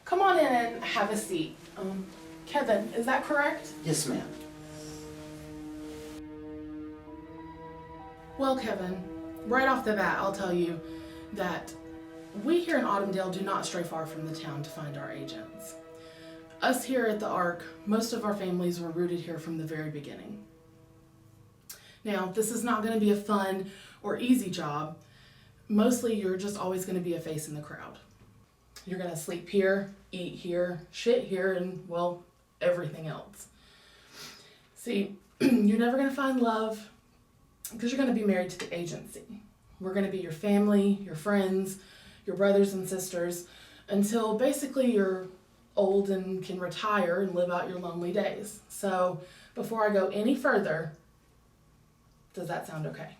Come on in and have a seat. Kevin, is that correct? Yes, ma'am. Well, Kevin, right off the bat, I'll tell you that we here in Autumndale do not stray far from the town to find our agents. Us here at the A.R.C, most of our families were rooted here from the very beginning. Now, this is not going to be a fun or easy job. Mostly, you're just always going to be a face in the crowd. You're going to sleep here, eat here, shit here, and, well, everything else. See, you're never going to find love because you're going to be married to the agency. We're going to be your family, your friends, your brothers and sisters, until basically you're old and can retire and live out your lonely days. So, before I go any further, does that sound okay?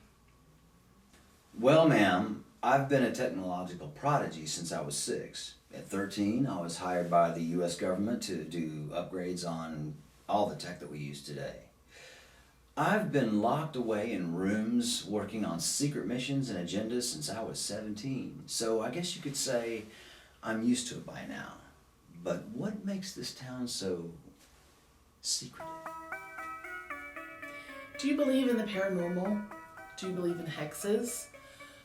Well, ma'am, I've been a technological prodigy since I was 6. At 13, I was hired by the U.S. government to do upgrades on all the tech that we use today. I've been locked away in rooms working on secret missions and agendas since I was 17. So I guess you could say I'm used to it by now. But what makes this town so secretive? Do you believe in the paranormal? Do you believe in hexes?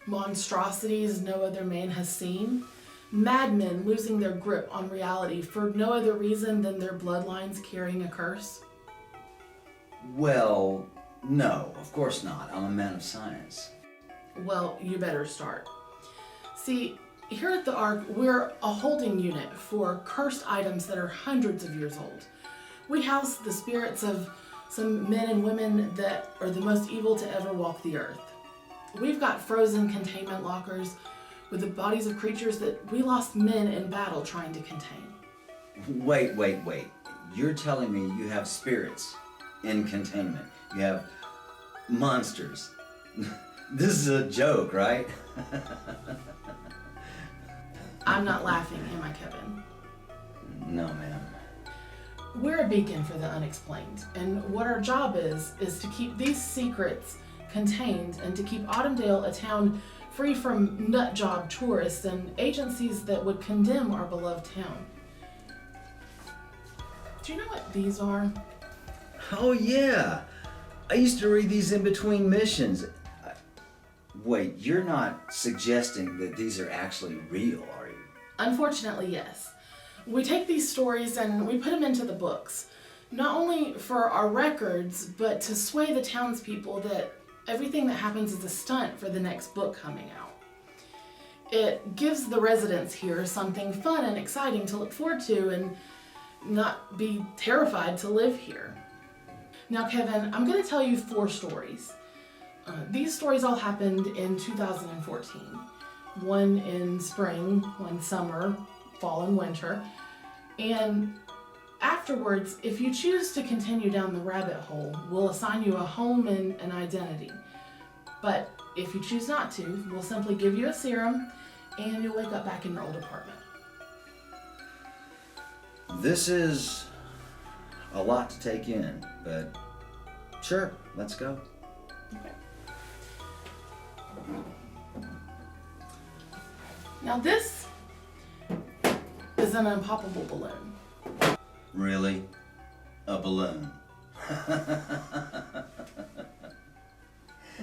Monstrosities no other man has seen? Madmen losing their grip on reality for no other reason than their bloodlines carrying a curse? Well, no, of course not. I'm a man of science. Well, you better start. See, here at the A.R.C, we're a holding unit for cursed items that are hundreds of years old. We house the spirits of some men and women that are the most evil to ever walk the earth. We've got frozen containment lockers with the bodies of creatures that we lost men in battle trying to contain. Wait. You're telling me you have spirits in containment. You have monsters. This is a joke, right? I'm not laughing, am I, Kevin? No, ma'am. We're a beacon for the unexplained, and what our job is to keep these secrets contained and to keep Autumndale a town free from nutjob tourists and agencies that would condemn our beloved town. Do you know what these are? Oh, yeah. I used to read these in between missions. Wait, you're not suggesting that these are actually real, are you? Unfortunately, yes. We take these stories and we put them into the books, not only for our records, but to sway the townspeople that everything that happens is a stunt for the next book coming out. It gives the residents here something fun and exciting to look forward to and not be terrified to live here. Now, Kevin, I'm going to tell you 4 stories. These stories all happened in 2014. One in spring, one summer, fall, and winter. And afterwards, if you choose to continue down the rabbit hole, we'll assign you a home and an identity. But if you choose not to, we'll simply give you a serum and you'll wake up back in your old apartment. This is a lot to take in, but sure, let's go. Okay. Now this is an unpoppable balloon. Really? A balloon?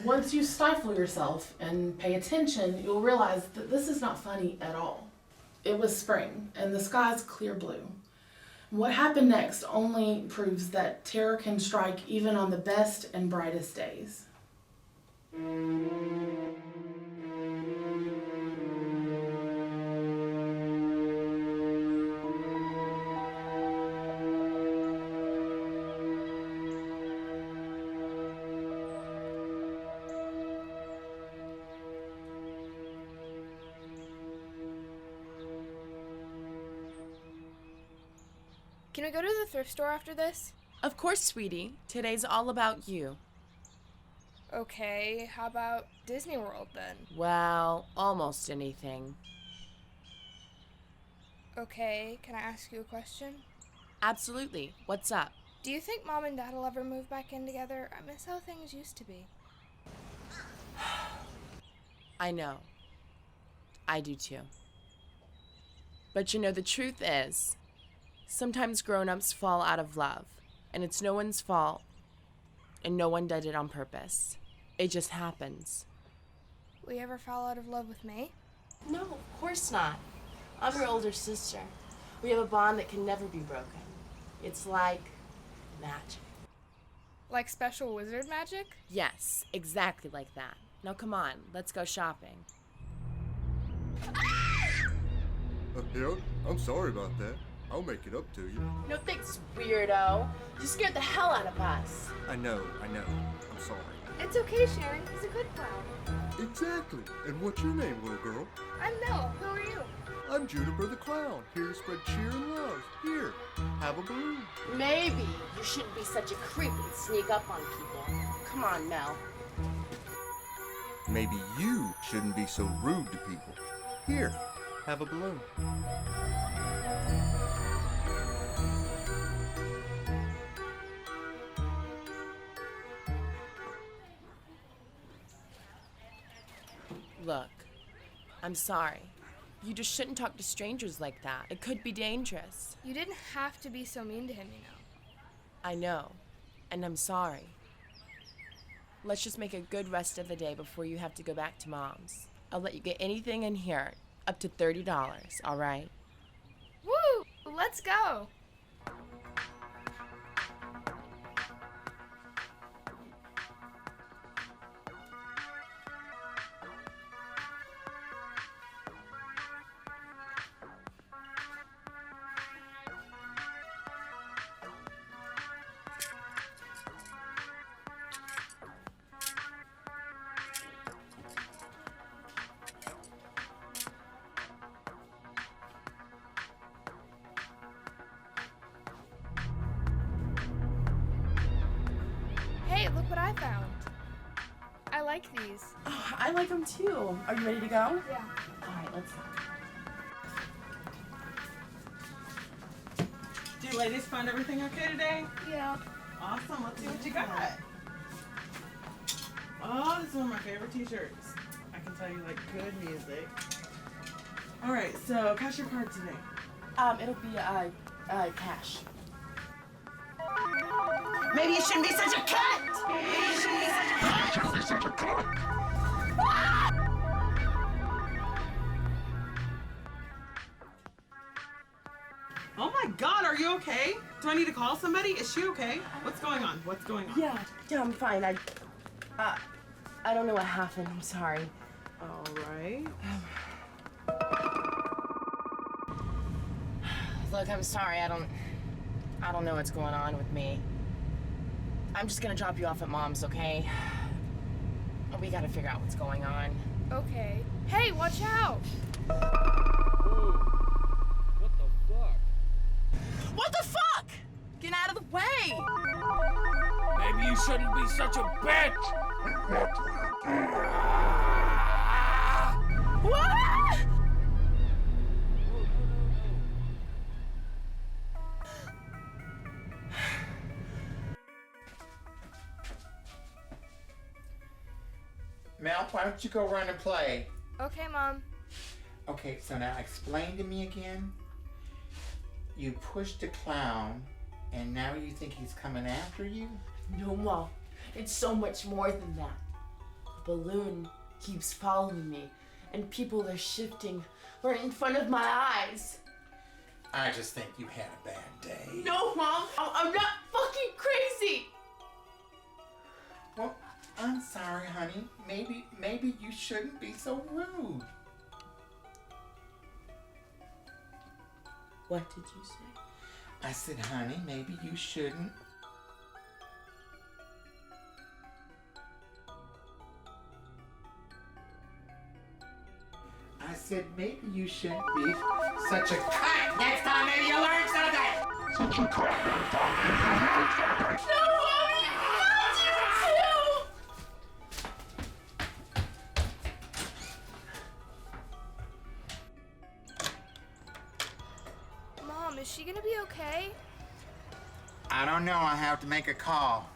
Once you stifle yourself and pay attention, you'll realize that this is not funny at all. It was spring, and the sky's clear blue. What happened next only proves that terror can strike even on the best and brightest days. Can we go to the thrift store after this? Of course, sweetie. Today's all about you. Okay, how about Disney World then? Well, almost anything. Okay, can I ask you a question? Absolutely. What's up? Do you think Mom and Dad will ever move back in together? I miss how things used to be. I know. I do too. But you know, the truth is, sometimes grown-ups fall out of love, and it's no one's fault, and no one did it on purpose. It just happens. Will you ever fall out of love with me? No, of course not. I'm your older sister. We have a bond that can never be broken. It's like magic. Like special wizard magic? Yes, exactly like that. Now come on, let's go shopping. Yeah, I'm sorry about that. I'll make it up to you. No thanks, weirdo. You scared the hell out of us. I know. I'm sorry. It's okay, Sharon. He's a good clown. Exactly. And what's your name, little girl? I'm Mel. Who are you? I'm Juniper the Clown, here to spread cheer and love. Here, have a balloon. Maybe you shouldn't be such a creep and sneak up on people. Come on, Mel. Maybe you shouldn't be so rude to people. Here, have a balloon. Look, I'm sorry. You just shouldn't talk to strangers like that. It could be dangerous. You didn't have to be so mean to him, you know. I know, and I'm sorry. Let's just make a good rest of the day before you have to go back to Mom's. I'll let you get anything in here, up to $30, all right? Woo! Let's go! Hey, look what I found. I like these. Oh, I like them too. Are you ready to go? Yeah. All right, let's go. Do you ladies find everything okay today? Yeah. Awesome. Let's see what you got. Oh, this is one of my favorite t-shirts. I can tell you like good music. All right, so cash your card today. It'll be cash. Maybe you shouldn't be such a cunt. Maybe you shouldn't be such a cunt. Oh my God, are you okay? Do I need to call somebody? Is she okay? What's going on? What's going on? Yeah, I'm fine. I don't know what happened. I'm sorry. All right. Look, I'm sorry. I don't know what's going on with me. I'm just gonna drop you off at Mom's, okay? We gotta figure out what's going on. Okay. Hey, watch out! What the fuck? Get out of the way! Maybe you shouldn't be such a bitch! What? Mel, why don't you go run and play? Okay, Mom. Okay, so now explain to me again. You pushed a clown, and now you think he's coming after you? No, Mom. It's so much more than that. The balloon keeps following me, and people are shifting right in front of my eyes. I just think you had a bad day. No, Mom. I'm not fucking crazy. Well, I'm sorry, honey. Maybe you shouldn't be so rude. What did you say? I said, honey, maybe you shouldn't. I said, maybe you shouldn't be such a cunt. Next time, maybe you'll learn something. Such a cunt. Next time, maybe you'll learn something. No, Mommy! Not you too! Mom, is she gonna be okay? I don't know. I have to make a call.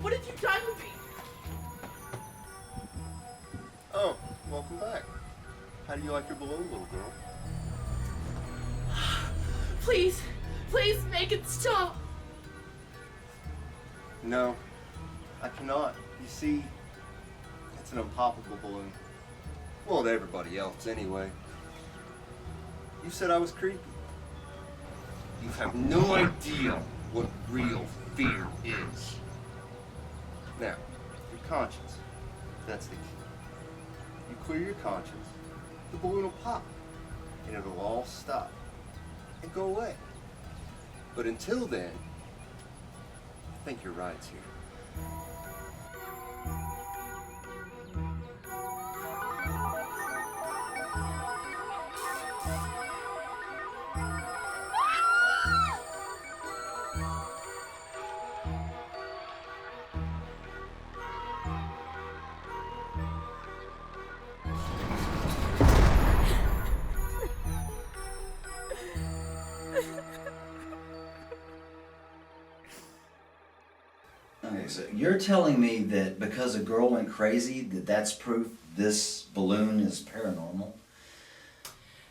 What have you done to me? Oh, welcome back. How do you like your balloon, little girl? Please, please make it stop. No, I cannot. You see, it's an unpoppable balloon. Well, to everybody else, anyway. You said I was creepy. You have no idea what real fear is. Now, your conscience. That's the key. You clear your conscience, the balloon will pop, and it'll all stop and go away. But until then, I think your ride's here. Okay, so you're telling me that because a girl went crazy, that's proof this balloon is paranormal?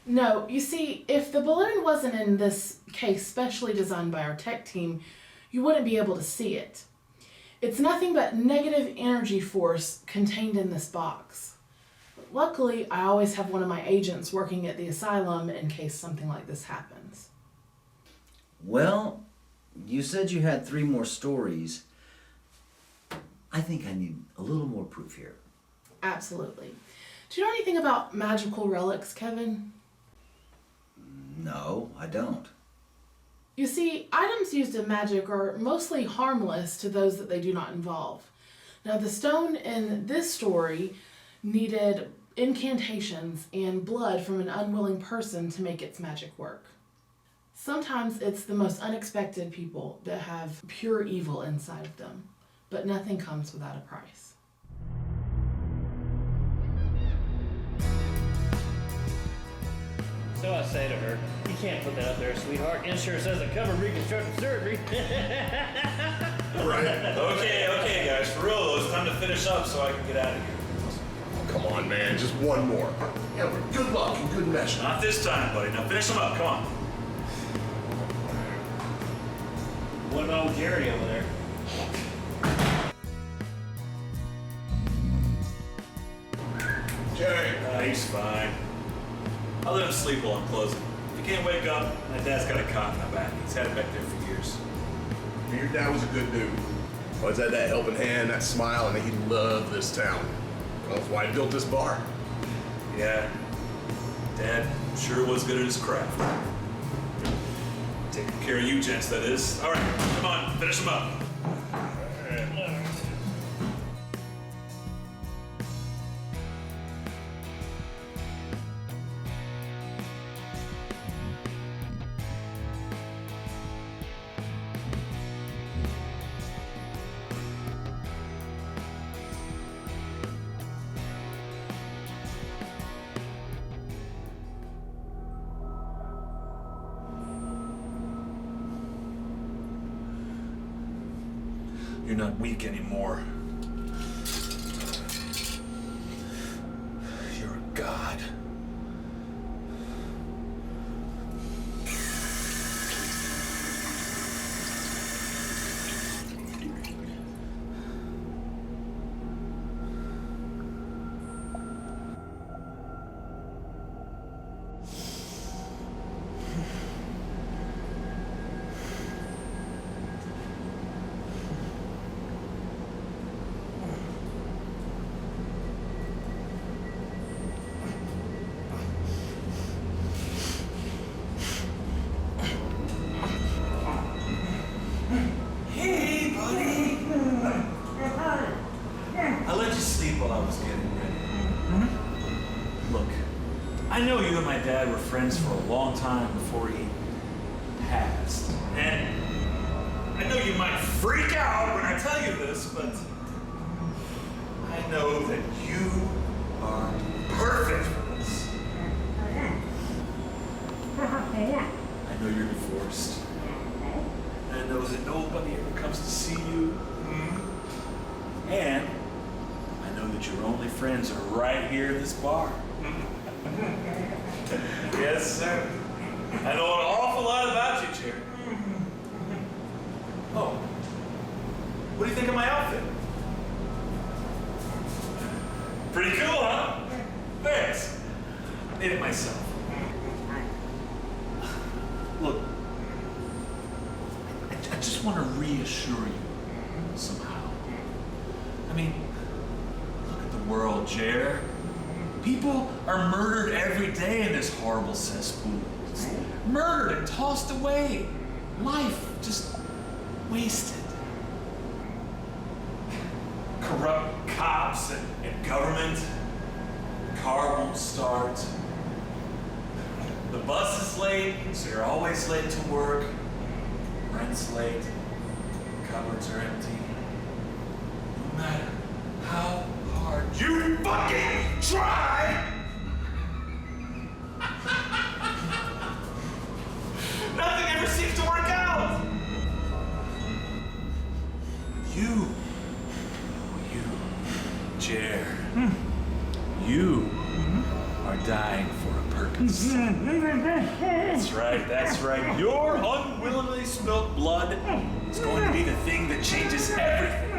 No, you see, if the balloon wasn't in this case specially designed by our tech team, you wouldn't be able to see it. It's nothing but negative energy force contained in this box. Luckily, I always have one of my agents working at the asylum in case something like this happens. Well, you said you had 3 more stories. I think I need a little more proof here. Absolutely. Do you know anything about magical relics, Kevin? No, I don't. You see, items used in magic are mostly harmless to those that they do not involve. Now, the stone in this story needed incantations and blood from an unwilling person to make its magic work. Sometimes it's the most unexpected people that have pure evil inside of them, but nothing comes without a price. So I say to her, you can't put that up there, sweetheart. Insurance doesn't cover reconstructive surgery. Right. Okay, guys. For real, though, it's time to finish up so I can get out of here. Oh, come on, man. Just one more. Yeah, but good luck and good measure. Not this time, buddy. Now finish them up. Come on. What about old Jerry over there? Jerry. He's fine. I'll let him sleep while I'm closing. If he can't wake up, my dad's got a cot in the back. He's had it back there for years. Your dad was a good dude. Always had that helping hand, that smile, and he loved this town. Well, that's why he built this bar. Yeah. Dad sure was good at his craft. Taking care of you gents, that is. All right, come on, finish them up. You're not weak anymore. You're a god. I know you and my dad were friends for a long time before he passed. And I know you might freak out when I tell you this, but I know that you are perfect for this. I know you're divorced. I know that nobody ever comes to see you. And I know that your only friends are right here at this bar. Yes, sir. I know an awful lot about you, Jerry. Oh, what do you think of my outfit? Pretty cool, huh? Thanks. Made it myself. Look, I just want to reassure you somehow. I mean, look at the world, Jer. People are murdered every day in this horrible cesspool. Just murdered and tossed away. Life just wasted. Corrupt cops and government. The car won't start. The bus is late, so you're always late to work. Rent's late. Cupboards are empty. No matter how hard you fucking try, nothing ever seems to work out. You, Jer, you are dying for a purpose. That's right. Your unwillingly spilt blood is going to be the thing that changes everything.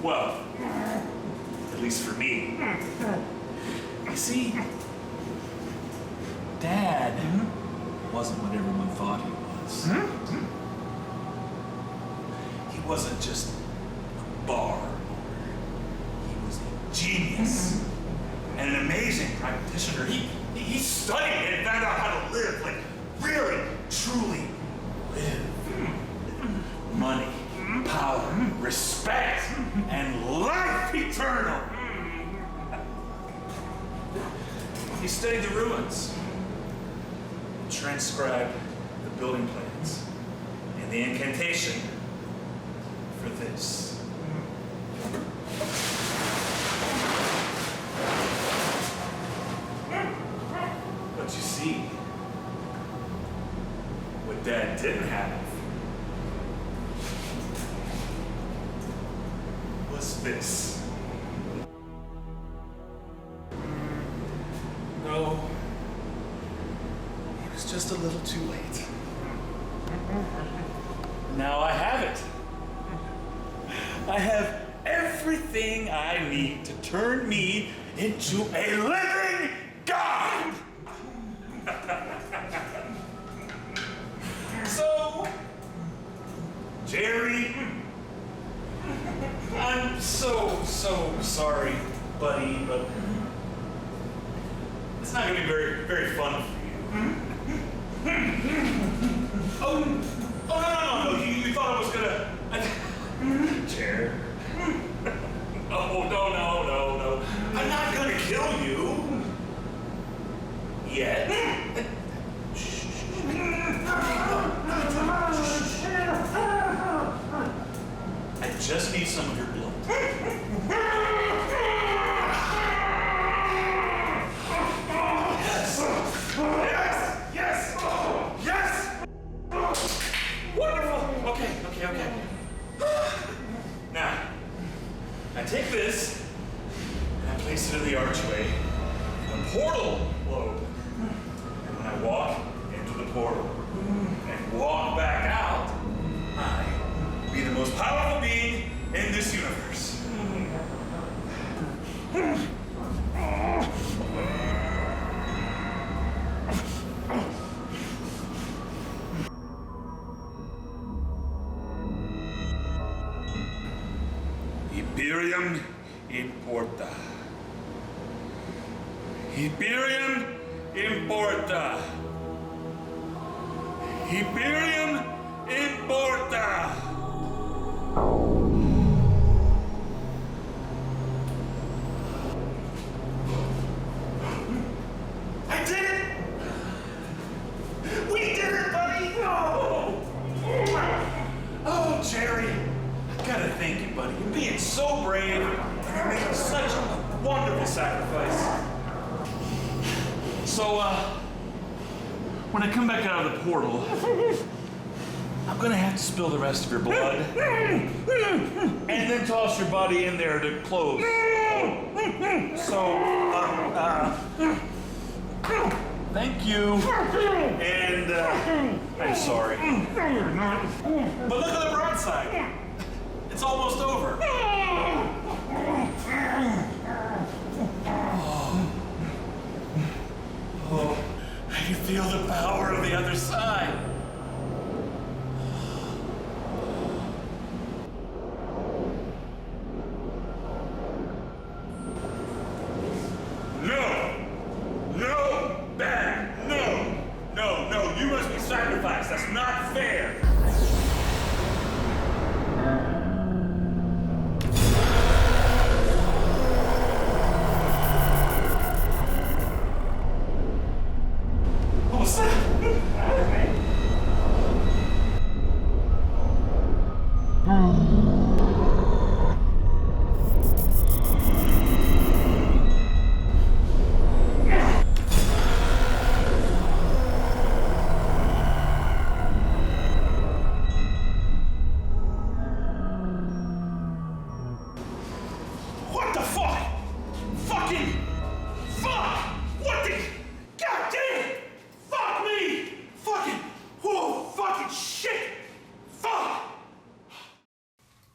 Well, at least for me. You see, Dad wasn't what everyone thought he was. He wasn't just a bar owner. He was a genius and an amazing practitioner. He studied and found out how to live, like really, truly live. Money, power, respect, and life eternal. He studied the ruins, transcribed the building plans, and the incantation for this. But you see, what Dad didn't have was this. No, he was just a little too late. Now I have it. I have everything I need to turn me into a living God! So, Jerry, I'm so sorry, buddy, but it's not going to be very fun for you. Oh, no, you thought I was going to... Jer. Oh, no. I'm not going to kill you. Yet. I just need some of your blood. Yes! Wonderful! Okay. Now, I take this, and I place it in the archway. The portal will open. And when I walk into the portal and walk back out, I will be the most powerful being in this universe. Imperium importa. Imperium importa. Imperium importa. I did it! We did it, buddy! Oh, Jerry. I gotta thank you, buddy. You're being so brave, and you're making such a wonderful sacrifice. So, when I come back out of the portal, I'm gonna have to spill the rest of your blood. And then toss your body in there to close. So, thank you. And, I'm sorry. But look at the bright side. It's almost over. Oh, I can feel the power of the other side. No, you must be sacrificed. That's not fair. What was that?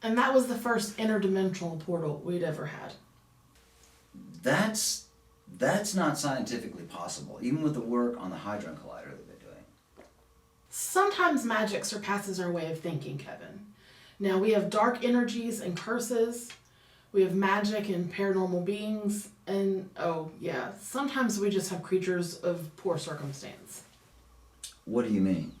And that was the first interdimensional portal we'd ever had. That's not scientifically possible, even with the work on the Hadron Collider they've been doing. Sometimes magic surpasses our way of thinking, Kevin. Now, we have dark energies and curses. We have magic and paranormal beings. And, oh, yeah, sometimes we just have creatures of poor circumstance. What do you mean?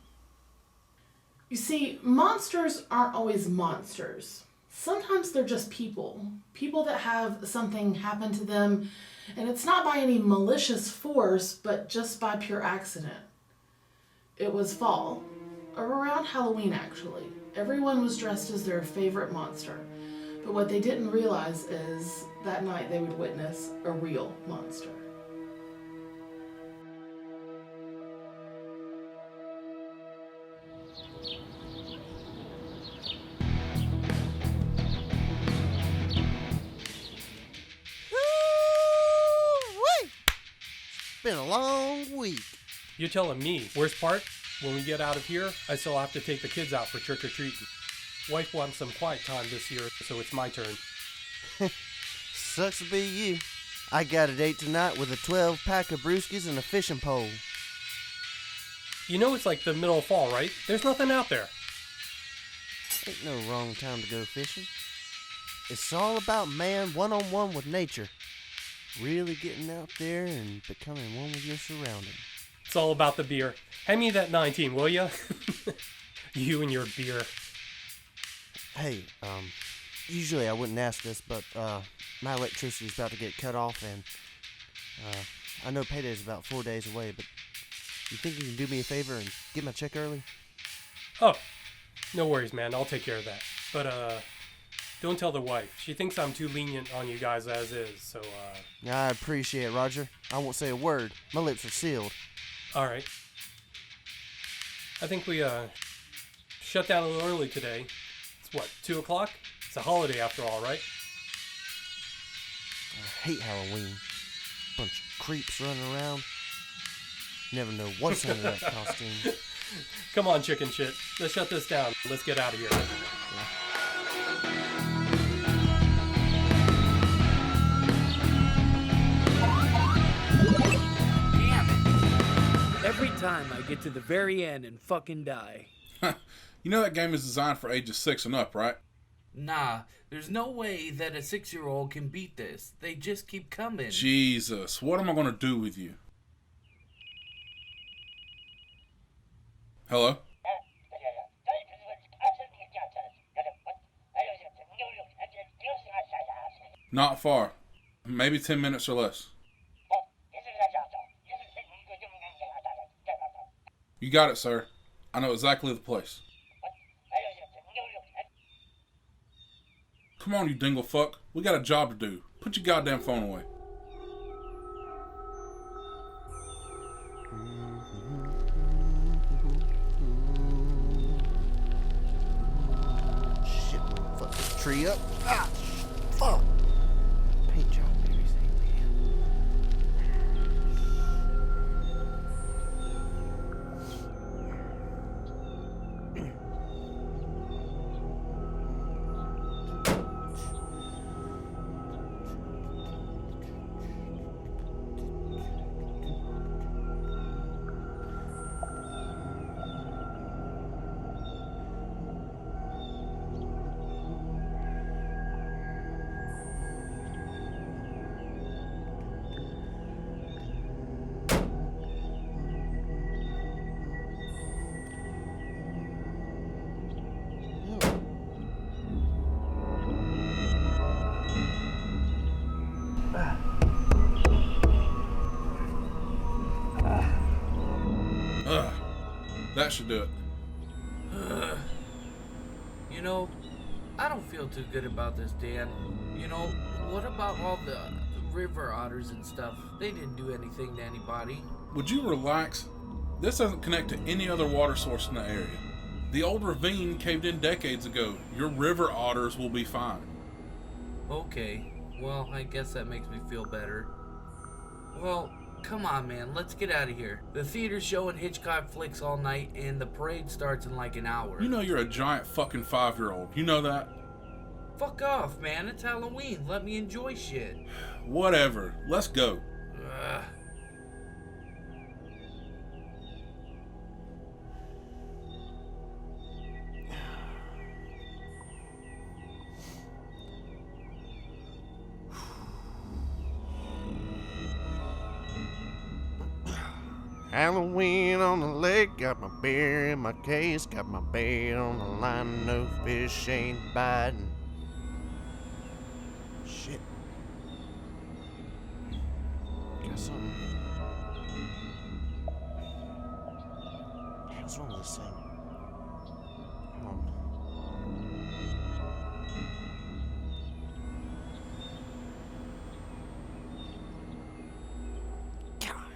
You see, monsters aren't always monsters. Sometimes they're just people. People that have something happen to them, and it's not by any malicious force, but just by pure accident. It was fall, or around Halloween actually. Everyone was dressed as their favorite monster, but what they didn't realize is that night they would witness a real monster. Been a long week. You're telling me. Worst part? When we get out of here, I still have to take the kids out for trick-or-treating. Wife wants some quiet time this year, so it's my turn. Sucks to be you. I got a date tonight with a 12-pack of brewskis and a fishing pole. You know it's like the middle of fall, right? There's nothing out there. Ain't no wrong time to go fishing. It's all about man one-on-one with nature. Really getting out there and becoming one with your surroundings. It's all about the beer. Hand me that 19, will ya? You and your beer. Hey, usually I wouldn't ask this, but, my electricity's about to get cut off, and, I know payday's about 4 days away, but you think you can do me a favor and get my check early? Oh, no worries, man. I'll take care of that. But, don't tell the wife. She thinks I'm too lenient on you guys as is, so, I appreciate it, Roger. I won't say a word. My lips are sealed. Alright. I think we, shut down a little early today. It's what, 2 o'clock? It's a holiday after all, right? I hate Halloween. Bunch of creeps running around. Never know what's under that costume. Come on, chicken shit. Let's shut this down. Let's get out of here. Yeah. Every time I get to the very end and fucking die. You know that game is designed for ages 6 and up, right? Nah, there's no way that a 6-year-old can beat this. They just keep coming. Jesus, what am I gonna do with you? Hello? Not far. Maybe 10 minutes or less. You got it, sir. I know exactly the place. Come on, you dingle fuck. We got a job to do. Put your goddamn phone away. tree up. Ah, fuck. Paint job, baby. That should do it. You know, I don't feel too good about this, Dan. You know, what about all the river otters and stuff? They didn't do anything to anybody. Would you relax? This doesn't connect to any other water source in the area. The old ravine caved in decades ago. Your river otters will be fine. Okay, well, I guess that makes me feel better. Well, come on, man, let's get out of here. The theater's showing Hitchcock flicks all night, and the parade starts in like an hour. You know you're a giant fucking 5-year-old. You know that? Fuck off, man. It's Halloween. Let me enjoy shit. Whatever. Let's go. Halloween on the lake, got my beer in my case, got my bait on the line, no fish ain't biting. Shit. Got something. What's wrong with this thing? Come on. God.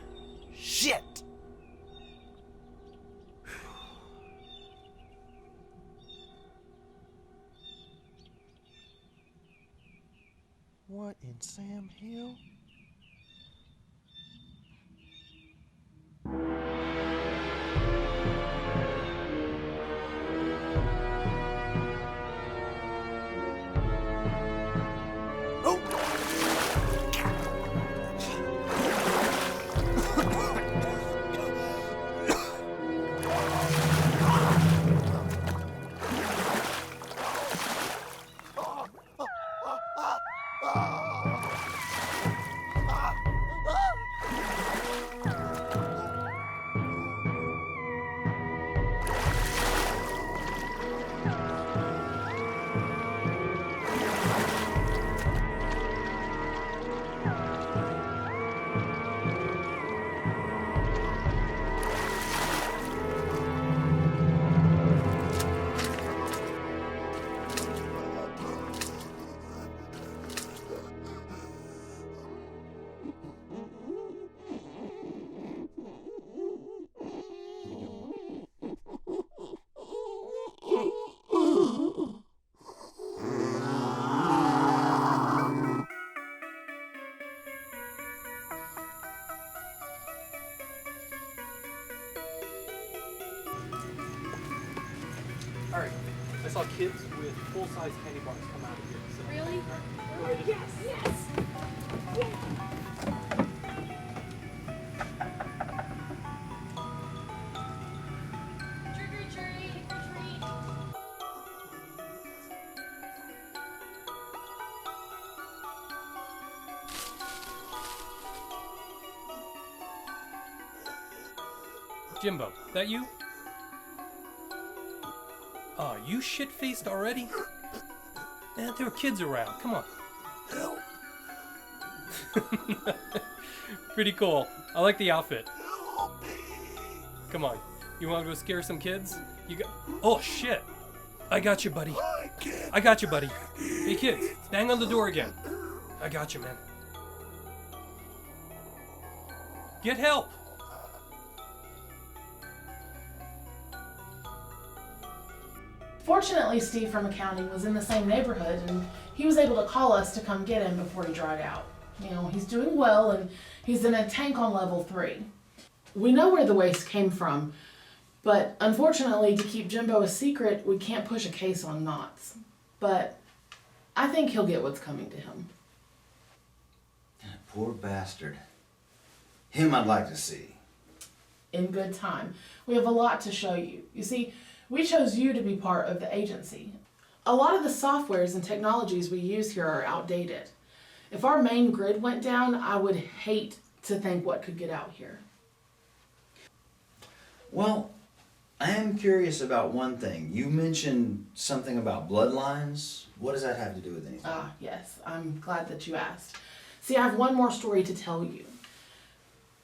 Shit! What in Sam Hill? Alright, I saw kids with full-size candy bars come out of here. So Really? Go ahead. Yes, yes! Trick or treat, retreat. Jimbo, that you? Oh, you shit-faced already? Man, there were kids around. Come on. Help. Pretty cool. I like the outfit. Come on. You want to go scare some kids? You got... Oh, shit. I got you, buddy. I got you, buddy. Hey, kids. Bang on the door again. I got you, man. Get help. Fortunately, Steve from accounting was in the same neighborhood and he was able to call us to come get him before he dried out. You know, he's doing well and he's in a tank on level 3. We know where the waste came from, but unfortunately, to keep Jimbo a secret, we can't push a case on Knots. But I think he'll get what's coming to him. Poor bastard. Him I'd like to see. In good time. We have a lot to show you. You see, we chose you to be part of the agency. A lot of the softwares and technologies we use here are outdated. If our main grid went down, I would hate to think what could get out here. Well, I am curious about one thing. You mentioned something about bloodlines. What does that have to do with anything? Ah, yes. I'm glad that you asked. See, I have one more story to tell you.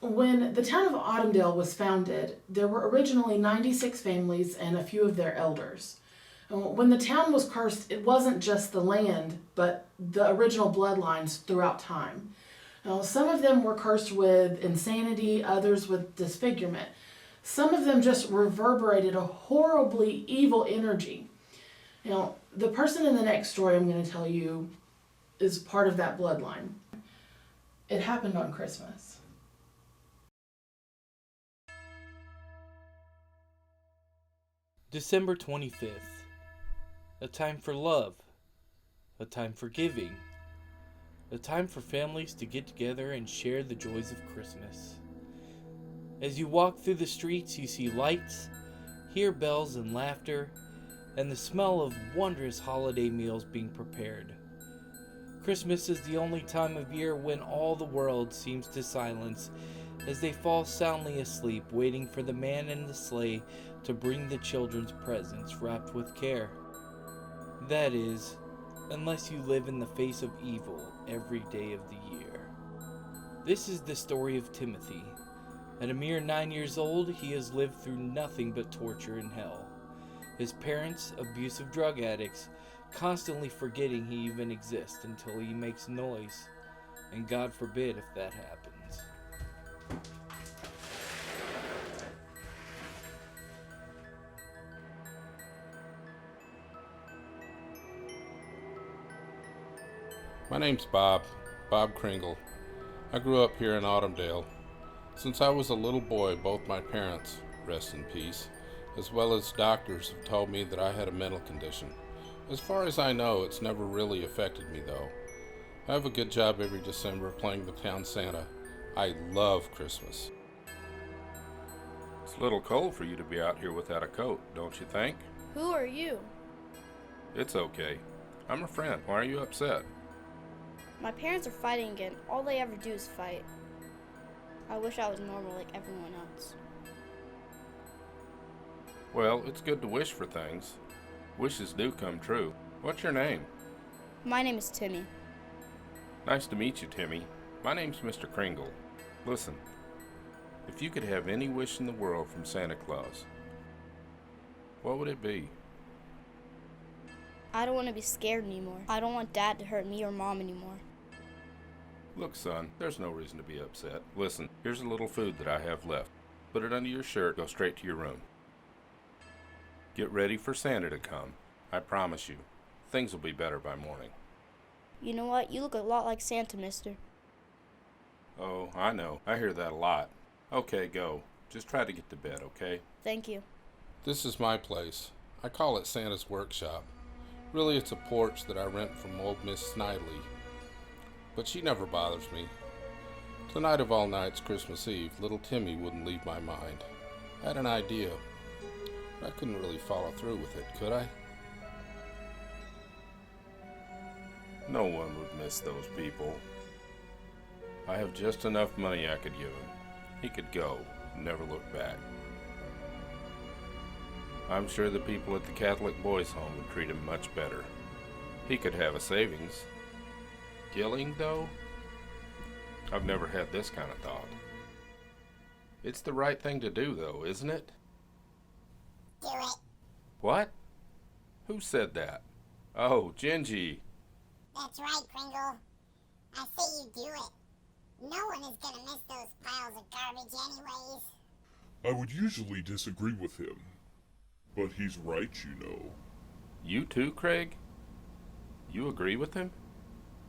When the town of Autumndale was founded, there were originally 96 families and a few of their elders. When the town was cursed, it wasn't just the land, but the original bloodlines throughout time. Now, some of them were cursed with insanity, others with disfigurement. Some of them just reverberated a horribly evil energy. Now, the person in the next story I'm going to tell you is part of that bloodline. It happened on Christmas. December 25th. A time for love. A time for giving. A time for families to get together and share the joys of Christmas. As you walk through the streets, you see lights, hear bells and laughter, and the smell of wondrous holiday meals being prepared. Christmas is the only time of year when all the world seems to silence as they fall soundly asleep, waiting for the man in the sleigh to bring the children's presents wrapped with care. That is, unless you live in the face of evil every day of the year. This is the story of Timothy. At a mere 9 years old, he has lived through nothing but torture and hell. His parents, abusive drug addicts, constantly forgetting he even exists until he makes noise, and God forbid if that happens. My name's Bob Kringle. I grew up here in Autumndale. Since I was a little boy, both my parents, rest in peace, as well as doctors have told me that I had a mental condition. As far as I know, it's never really affected me though. I have a good job every December playing the town Santa. I love Christmas. It's a little cold for you to be out here without a coat, don't you think? Who are you? It's okay. I'm a friend. Why are you upset? My parents are fighting again. All they ever do is fight. I wish I was normal like everyone else. Well, it's good to wish for things. Wishes do come true. What's your name? My name is Timmy. Nice to meet you, Timmy. My name's Mr. Kringle. Listen, if you could have any wish in the world from Santa Claus, what would it be? I don't want to be scared anymore. I don't want Dad to hurt me or Mom anymore. Look, son, there's no reason to be upset. Listen, here's a little food that I have left. Put it under your shirt, go straight to your room. Get ready for Santa to come. I promise you, things will be better by morning. You know what? You look a lot like Santa, mister. Oh, I know. I hear that a lot. Okay, go. Just try to get to bed, okay? Thank you. This is my place. I call it Santa's workshop. Really, it's a porch that I rent from old Miss Snidely. But she never bothers me. Tonight of all nights, Christmas Eve, little Timmy wouldn't leave my mind. I had an idea. I couldn't really follow through with it, could I? No one would miss those people. I have just enough money I could give him. He could go, and never look back. I'm sure the people at the Catholic Boys' Home would treat him much better. He could have a savings. Killing, though? I've never had this kind of thought. It's the right thing to do, though, isn't it? Do it. What? Who said that? Oh, Gingy. That's right, Kringle. I say you do it. No one is gonna miss those piles of garbage anyways. I would usually disagree with him, but he's right, you know. You too, Craig? You agree with him?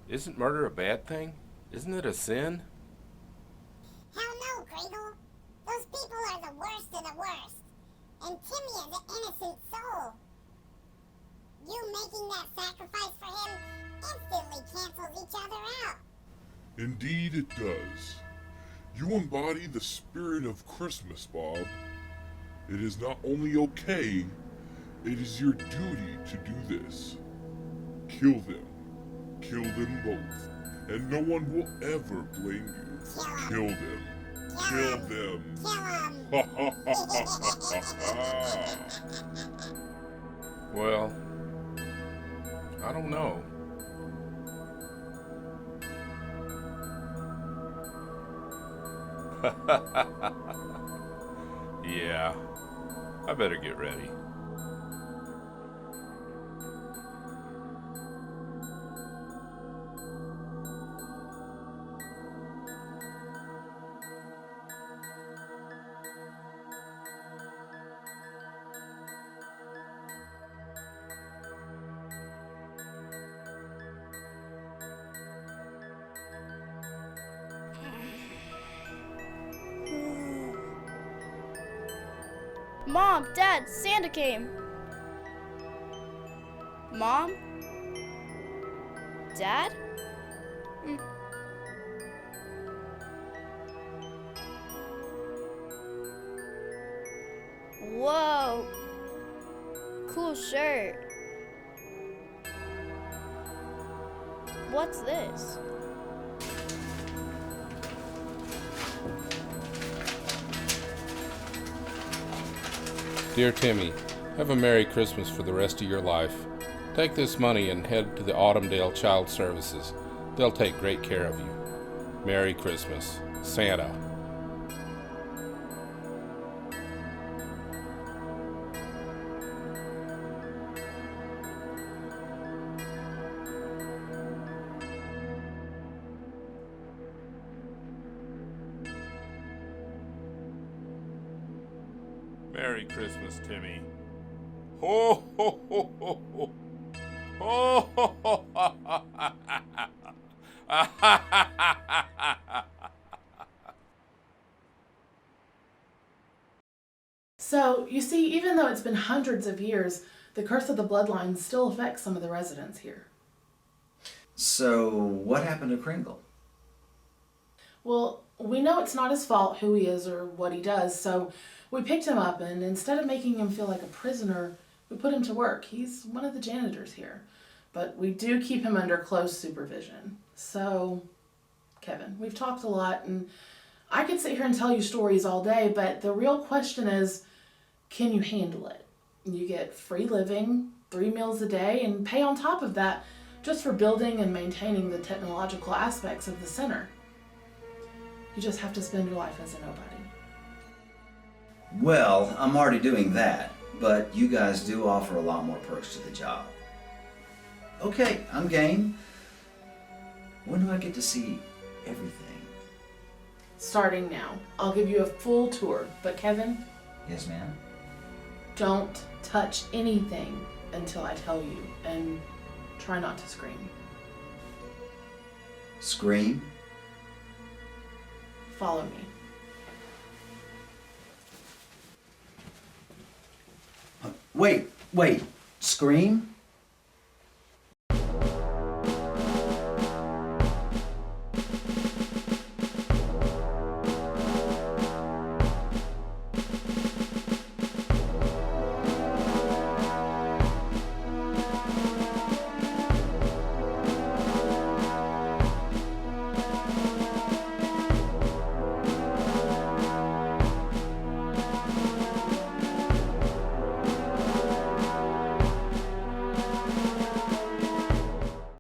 Isn't murder a bad thing? Isn't it a sin? Hell no, Kringle. Those people are the worst of the worst. And Timmy is an innocent soul. You making that sacrifice for him instantly cancels each other out. Indeed it does. You embody the spirit of Christmas, Bob. It is not only okay, it is your duty to do this. Kill them. Kill them both. And no one will ever blame you. Kill them. Kill them. Ha ha ha. Well, I don't know. Yeah, I better get ready. Mom, Dad, Santa came. Mom? Dad? Whoa. Cool shirt. What's this? Dear Timmy, have a Merry Christmas for the rest of your life. Take this money and head to the Autumndale Child Services. They'll take great care of you. Merry Christmas. Santa. Merry Christmas, Timmy. Ho ho ho ho ho. Ho ho ho ho ho. So, you see, even though it's been hundreds of years, the curse of the bloodlines still affects some of the residents here. So, what happened to Kringle? Well, we know it's not his fault who he is or what he does, so we picked him up, and instead of making him feel like a prisoner, we put him to work. He's one of the janitors here. But we do keep him under close supervision. So, Kevin, we've talked a lot, and I could sit here and tell you stories all day, but the real question is, can you handle it? You get free living, 3 meals a day, and pay on top of that just for building and maintaining the technological aspects of the center. You just have to spend your life as a nobody. Well, I'm already doing that, but you guys do offer a lot more perks to the job. Okay, I'm game. When do I get to see everything? Starting now. I'll give you a full tour, but Kevin? Yes, ma'am? Don't touch anything until I tell you, and try not to scream. Scream? Follow me. Wait, scream?